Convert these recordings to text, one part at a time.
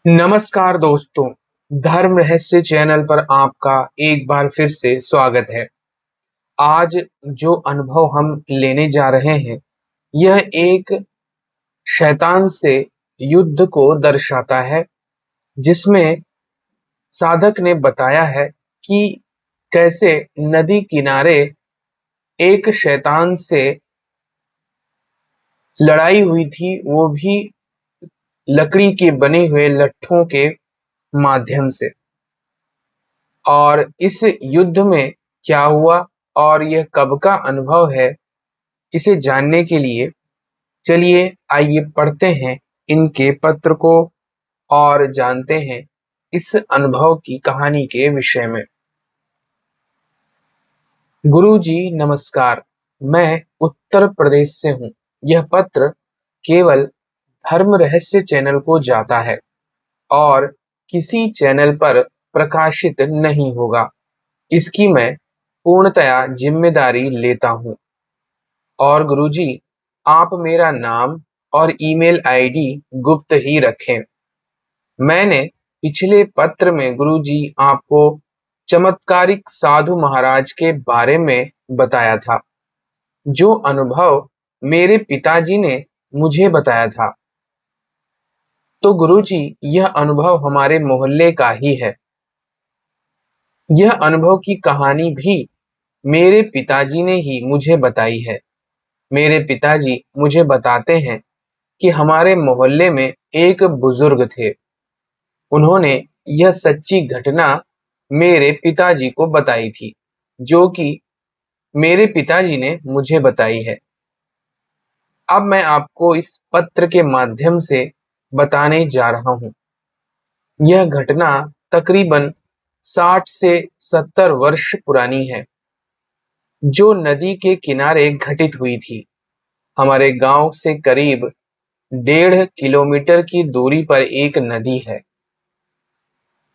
नमस्कार दोस्तों, धर्म रहस्य चैनल पर आपका एक बार फिर से स्वागत है। आज जो अनुभव हम लेने जा रहे हैं, यह एक शैतान से युद्ध को दर्शाता है, जिसमें साधक ने बताया है कि कैसे नदी किनारे एक शैतान से लड़ाई हुई थी, वो भी लकड़ी के बने हुए लट्ठों के माध्यम से। और इस युद्ध में क्या हुआ और यह कब का अनुभव है, इसे जानने के लिए चलिए आइए पढ़ते हैं इनके पत्र को और जानते हैं इस अनुभव की कहानी के विषय में। गुरु जी नमस्कार, मैं उत्तर प्रदेश से हूँ। यह पत्र केवल धर्म रहस्य चैनल को जाता है और किसी चैनल पर प्रकाशित नहीं होगा। इसकी मैं पूर्णतया जिम्मेदारी लेता हूँ। और गुरुजी, आप मेरा नाम और ईमेल आईडी गुप्त ही रखें। मैंने पिछले पत्र में गुरुजी आपको चमत्कारिक साधु महाराज के बारे में बताया था, जो अनुभव मेरे पिताजी ने मुझे बताया था। तो गुरुजी, यह अनुभव हमारे मोहल्ले का ही है। यह अनुभव की कहानी भी मेरे पिताजी ने ही मुझे बताई है। मेरे पिताजी मुझे बताते हैं कि हमारे मोहल्ले में एक बुजुर्ग थे। उन्होंने यह सच्ची घटना मेरे पिताजी को बताई थी, जो कि मेरे पिताजी ने मुझे बताई है। अब मैं आपको इस पत्र के माध्यम से बताने जा रहा हूँ। यह घटना तकरीबन 60 से 70 वर्ष पुरानी है, जो नदी के किनारे घटित हुई थी। हमारे गांव से करीब 1.5 किलोमीटर की दूरी पर एक नदी है।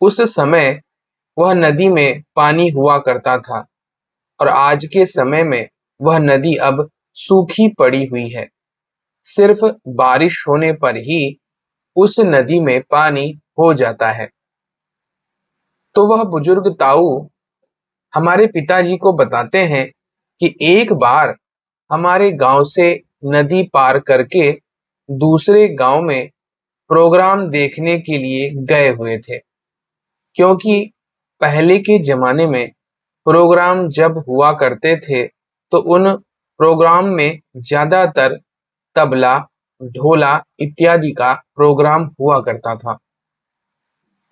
उस समय वह नदी में पानी हुआ करता था और आज के समय में वह नदी अब सूखी पड़ी हुई है। सिर्फ बारिश होने पर ही उस नदी में पानी हो जाता है। तो वह बुजुर्ग ताऊ हमारे पिताजी को बताते हैं कि एक बार हमारे गांव से नदी पार करके दूसरे गांव में प्रोग्राम देखने के लिए गए हुए थे, क्योंकि पहले के जमाने में प्रोग्राम जब हुआ करते थे तो उन प्रोग्राम में ज्यादातर तबला, ढोला इत्यादि का प्रोग्राम हुआ करता था।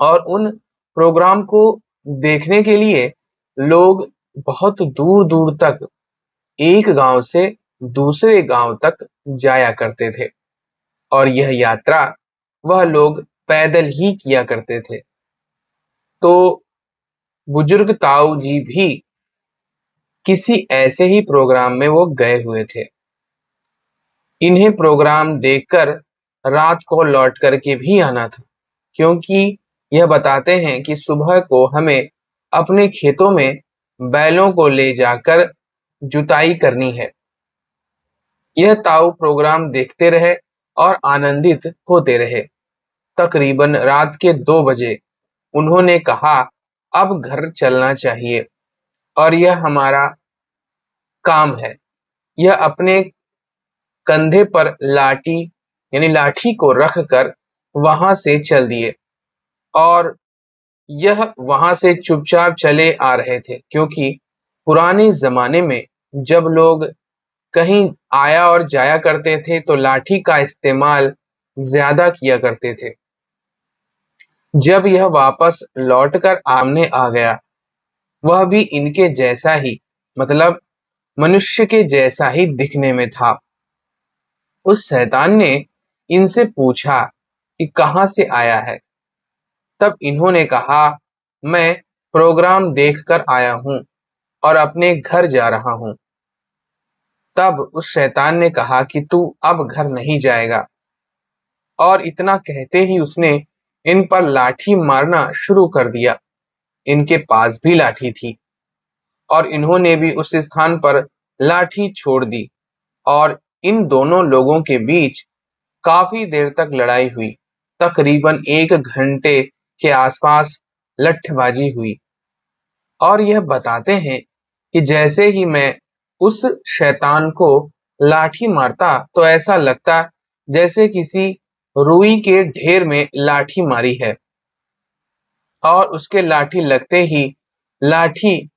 और उन प्रोग्राम को देखने के लिए लोग बहुत दूर दूर तक एक गांव से दूसरे गांव तक जाया करते थे, और यह यात्रा वह लोग पैदल ही किया करते थे। तो बुजुर्ग ताऊ जी भी किसी ऐसे ही प्रोग्राम में वो गए हुए थे। इन्हें प्रोग्राम देखकर रात को लौट करके भी आना था, क्योंकि यह बताते हैं कि सुबह को हमें अपने खेतों में बैलों को ले जाकर जुताई करनी है। यह ताऊ प्रोग्राम देखते रहे और आनंदित होते रहे। तकरीबन रात के 2 बजे उन्होंने कहा, अब घर चलना चाहिए और यह हमारा काम है। यह अपने कंधे पर लाठी यानी लाठी को रख कर वहां से चल दिए, और यह वहां से चुपचाप चले आ रहे थे, क्योंकि पुराने जमाने में जब लोग कहीं आया और जाया करते थे तो लाठी का इस्तेमाल ज्यादा किया करते थे। जब यह वापस लौटकर आमने आ गया, वह भी इनके जैसा ही, मतलब मनुष्य के जैसा ही दिखने में था। उस शैतान ने इनसे पूछा कि कहाँ से आया है। तब इन्होंने कहा, मैं प्रोग्राम देखकर आया हूँ और अपने घर जा रहा हूँ। तब उस शैतान ने कहा कि तू अब घर नहीं जाएगा, और इतना कहते ही उसने इन पर लाठी मारना शुरू कर दिया। इनके पास भी लाठी थी और इन्होंने भी उस स्थान पर लाठी छोड़ दी, और इन दोनों लोगों के बीच काफी देर तक लड़ाई हुई तकरीबन 1 घंटे के आसपास लठबाजी हुई और यह बताते हैं कि जैसे ही मैं उस शैतान को लाठी मारता तो ऐसा लगता जैसे किसी रुई के ढेर में लाठी मारी है और उसके लाठी लगते ही लाठी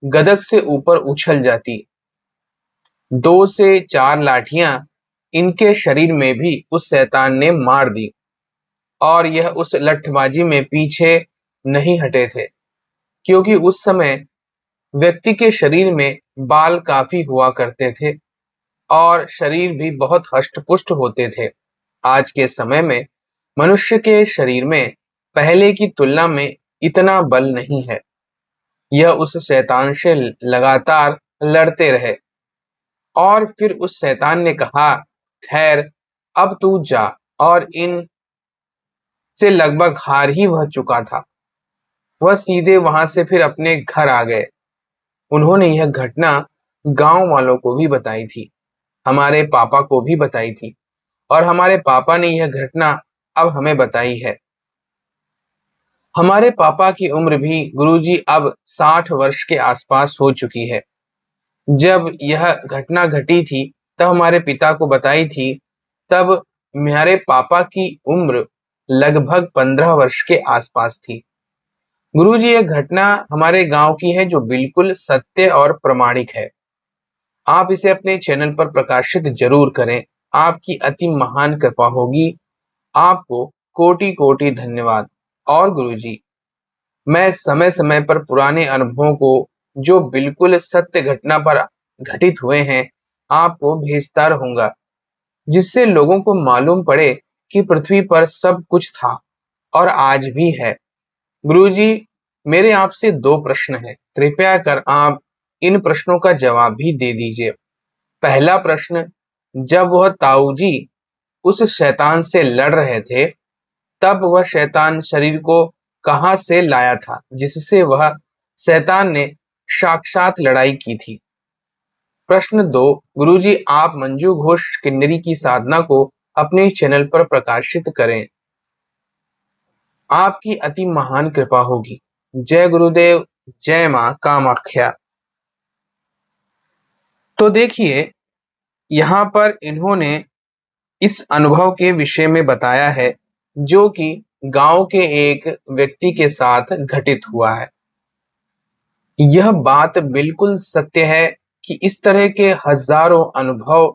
गदक से ऊपर उछल जाती। 2 से 4 लाठियां इनके शरीर में भी उस शैतान ने मार दी और यह उस लठबाजी में पीछे नहीं हटे थे, क्योंकि उस समय व्यक्ति के शरीर में बाल काफी हुआ करते थे और शरीर भी बहुत हष्ट-पुष्ट होते थे। आज के समय में मनुष्य के शरीर में पहले की तुलना में इतना बल नहीं है। यह उस शैतान से लगातार लड़ते रहे और फिर उस शैतान ने कहा, खैर अब तू जा, और इन से लगभग हार ही वह चुका था। वह सीधे वहां से फिर अपने घर आ गए। उन्होंने यह घटना गांव वालों को भी बताई थी, हमारे पापा को भी बताई थी और हमारे पापा ने यह घटना अब हमें बताई है। हमारे पापा की उम्र भी गुरुजी अब 60 वर्ष के आसपास हो चुकी है। जब यह घटना घटी थी तब हमारे पिता को बताई थी, तब मेरे पापा की उम्र लगभग 15 वर्ष के आसपास थी। गुरुजी, यह घटना हमारे गांव की है जो बिल्कुल सत्य और प्रामाणिक है। आप इसे अपने चैनल पर प्रकाशित जरूर करें। आपकी अति महान कृपा होगी। आपको कोटि कोटि धन्यवाद। और गुरुजी, मैं समय समय पर पुराने अनुभवों को जो बिल्कुल सत्य घटना पर घटित हुए हैं आपको भेजता रहूंगा, जिससे लोगों को मालूम पड़े कि पृथ्वी पर सब कुछ था और आज भी है। गुरुजी, मेरे आपसे 2 प्रश्न हैं। कृपया कर आप इन प्रश्नों का जवाब भी दे दीजिए। पहला प्रश्न, जब वह ताऊजी उस शैतान से लड़ रहे थे तब वह शैतान शरीर को कहां से लाया था जिससे वह शैतान ने साक्षात लड़ाई की थी। प्रश्न 2, गुरुजी, आप मंजू घोष किन्नरी की साधना को अपने चैनल पर प्रकाशित करें। आपकी अति महान कृपा होगी। जय गुरुदेव, जय मां कामाख्या। तो देखिए, यहाँ पर इन्होंने इस अनुभव के विषय में बताया है जो कि गांव के एक व्यक्ति के साथ घटित हुआ है। यह बात बिल्कुल सत्य है कि इस तरह के हजारों अनुभव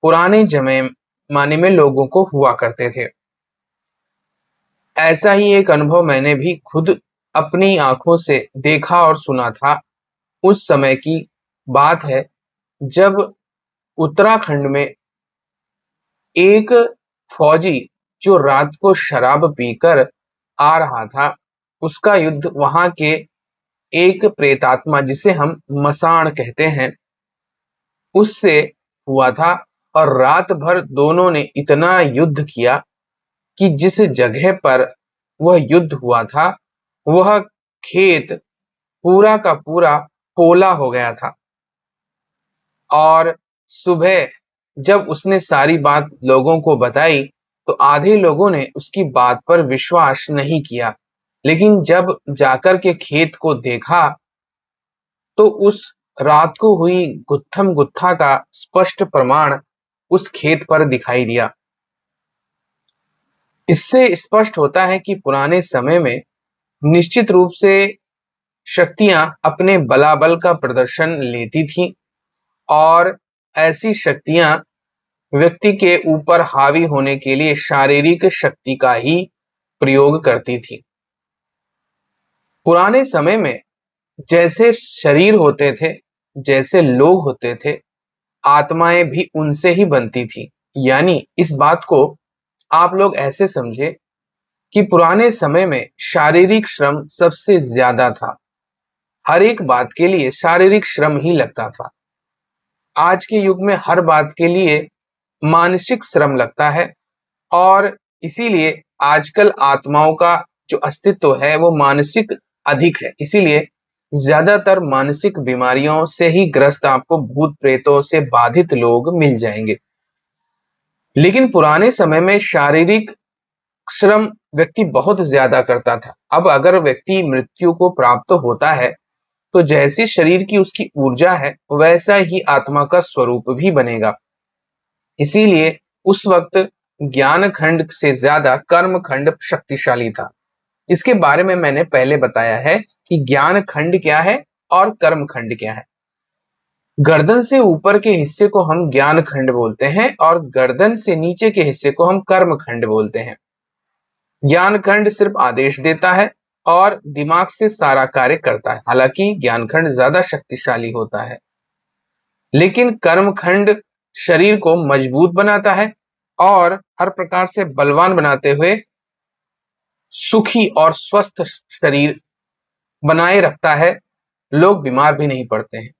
पुराने जमाने में लोगों को हुआ करते थे। ऐसा ही एक अनुभव मैंने भी खुद अपनी आंखों से देखा और सुना था। उस समय की बात है जब उत्तराखंड में एक फौजी जो रात को शराब पीकर आ रहा था, उसका युद्ध वहां के एक प्रेतात्मा जिसे हम मसान कहते हैं उससे हुआ था और रात भर दोनों ने इतना युद्ध किया कि जिस जगह पर वह युद्ध हुआ था वह खेत पूरा का पूरा पोला हो गया था। और सुबह जब उसने सारी बात लोगों को बताई तो आधे लोगों ने उसकी बात पर विश्वास नहीं किया, लेकिन जब जाकर के खेत को देखा तो उस रात को हुई गुत्थम गुत्था का स्पष्ट प्रमाण उस खेत पर दिखाई दिया। इससे स्पष्ट होता है कि पुराने समय में निश्चित रूप से शक्तियां अपने बलाबल का प्रदर्शन लेती थीं और ऐसी शक्तियां व्यक्ति के ऊपर हावी होने के लिए शारीरिक शक्ति का ही प्रयोग करती थी। पुराने समय में जैसे शरीर होते थे, जैसे लोग होते थे, आत्माएं भी उनसे ही बनती थी। यानी इस बात को आप लोग ऐसे समझे कि पुराने समय में शारीरिक श्रम सबसे ज्यादा था। हर एक बात के लिए शारीरिक श्रम ही लगता था। आज के युग में हर बात के लिए मानसिक श्रम लगता है और इसीलिए आजकल आत्माओं का जो अस्तित्व है वो मानसिक अधिक है। इसीलिए ज्यादातर मानसिक बीमारियों से ही ग्रस्त आपको भूत प्रेतों से बाधित लोग मिल जाएंगे। लेकिन पुराने समय में शारीरिक श्रम व्यक्ति बहुत ज्यादा करता था। अब अगर व्यक्ति मृत्यु को प्राप्त होता है तो जैसी शरीर की उसकी ऊर्जा है वैसा ही आत्मा का स्वरूप भी बनेगा। इसीलिए उस वक्त ज्ञान खंड से ज्यादा कर्म खंड शक्तिशाली था। इसके बारे में मैंने पहले बताया है कि ज्ञान खंड क्या है और कर्म खंड क्या है। गर्दन से ऊपर के हिस्से को हम ज्ञान खंड बोलते हैं और गर्दन से नीचे के हिस्से को हम कर्म खंड बोलते हैं। ज्ञान खंड सिर्फ आदेश देता है और दिमाग से सारा कार्य करता है। हालांकि ज्ञान खंड ज्यादा शक्तिशाली होता है, लेकिन कर्म खंड शरीर को मजबूत बनाता है और हर प्रकार से बलवान बनाते हुए सुखी और स्वस्थ शरीर बनाए रखता है। लोग बीमार भी नहीं पड़ते हैं।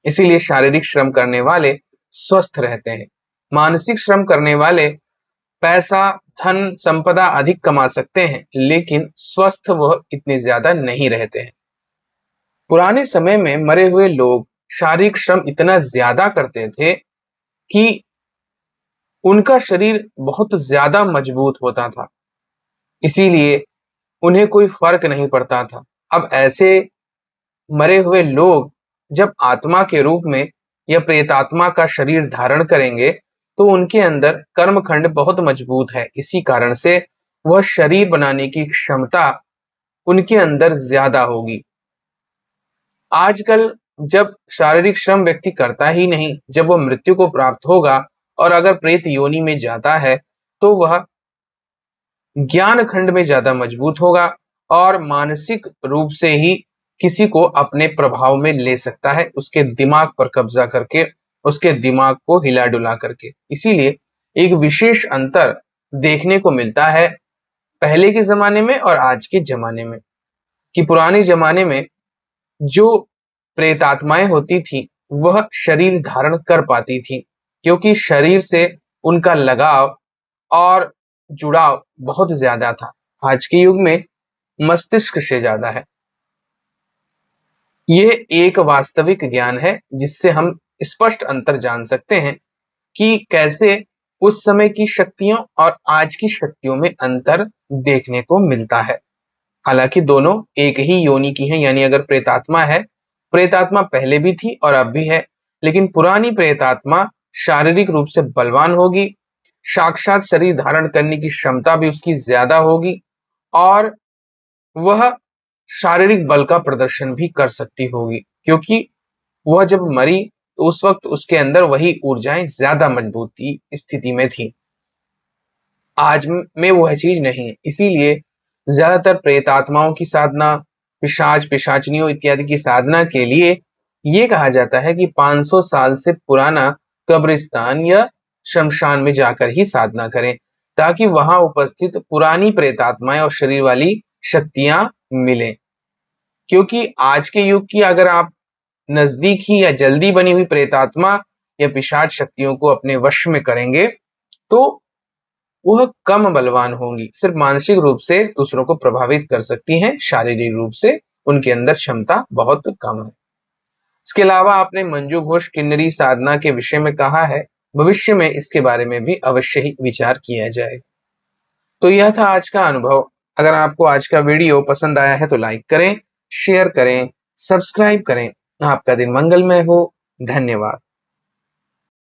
इसीलिए शारीरिक श्रम करने वाले स्वस्थ रहते हैं। मानसिक श्रम करने वाले पैसा, धन, संपदा अधिक कमा सकते हैं, लेकिन स्वस्थ वह इतने ज्यादा नहीं रहते हैं। पुराने समय में मरे हुए लोग शारीरिक श्रम इतना ज्यादा करते थे कि उनका शरीर बहुत ज्यादा मजबूत होता था, इसीलिए उन्हें कोई फर्क नहीं पड़ता था। अब ऐसे मरे हुए लोग जब आत्मा के रूप में या प्रेतात्मा का शरीर धारण करेंगे तो उनके अंदर कर्मखंड बहुत मजबूत है। इसी कारण से वह शरीर बनाने की क्षमता उनके अंदर ज्यादा होगी। आजकल जब शारीरिक श्रम व्यक्ति करता ही नहीं, जब वह मृत्यु को प्राप्त होगा और अगर प्रेत योनि में जाता है तो वह ज्ञान खंड में ज्यादा मजबूत होगा और मानसिक रूप से ही किसी को अपने प्रभाव में ले सकता है, उसके दिमाग पर कब्जा करके, उसके दिमाग को हिला डुला करके। इसीलिए एक विशेष अंतर देखने को मिलता है पहले के जमाने में और आज के जमाने में, कि पुराने जमाने में जो प्रेतात्माएं होती थी वह शरीर धारण कर पाती थी, क्योंकि शरीर से उनका लगाव और जुड़ाव बहुत ज्यादा था। आज के युग में मस्तिष्क से ज्यादा है। ये एक वास्तविक ज्ञान है जिससे हम स्पष्ट अंतर जान सकते हैं कि कैसे उस समय की शक्तियों और आज की शक्तियों में अंतर देखने को मिलता है। हालांकि दोनों एक ही योनि की हैं, यानी अगर प्रेतात्मा है, प्रेतात्मा पहले भी थी और अब भी है, लेकिन पुरानी प्रेतात्मा शारीरिक रूप से बलवान होगी, साक्षात शरीर धारण करने की क्षमता भी उसकी ज्यादा होगी और वह शारीरिक बल का प्रदर्शन भी कर सकती होगी, क्योंकि वह जब मरी तो उस वक्त उसके अंदर वही ऊर्जाएं ज्यादा मजबूती स्थिति में थी। आज में वह चीज नहीं है। इसीलिए ज्यादातर प्रेत आत्माओं की साधना, पिशाच पिशाचनियों इत्यादि की साधना के लिए ये कहा जाता है कि 500 साल से पुराना कब्रिस्तान या शमशान में जाकर ही साधना करें, ताकि वहां उपस्थित पुरानी प्रेतात्माएं और शरीर वाली शक्तियां मिलें। क्योंकि आज के युग की अगर आप नजदीक ही या जल्दी बनी हुई प्रेतात्मा या पिशाच शक्तियों को अपने वश में करेंगे तो वह कम बलवान होंगी, सिर्फ मानसिक रूप से दूसरों को प्रभावित कर सकती हैं, शारीरिक रूप से उनके अंदर क्षमता बहुत कम है। इसके अलावा आपने मंजू घोष किन्नरी साधना के विषय में कहा है, भविष्य में इसके बारे में भी अवश्य ही विचार किया जाए। तो यह था आज का अनुभव। अगर आपको आज का वीडियो पसंद आया है तो लाइक करें, शेयर करें, सब्सक्राइब करें। आपका दिन मंगलमय हो। धन्यवाद।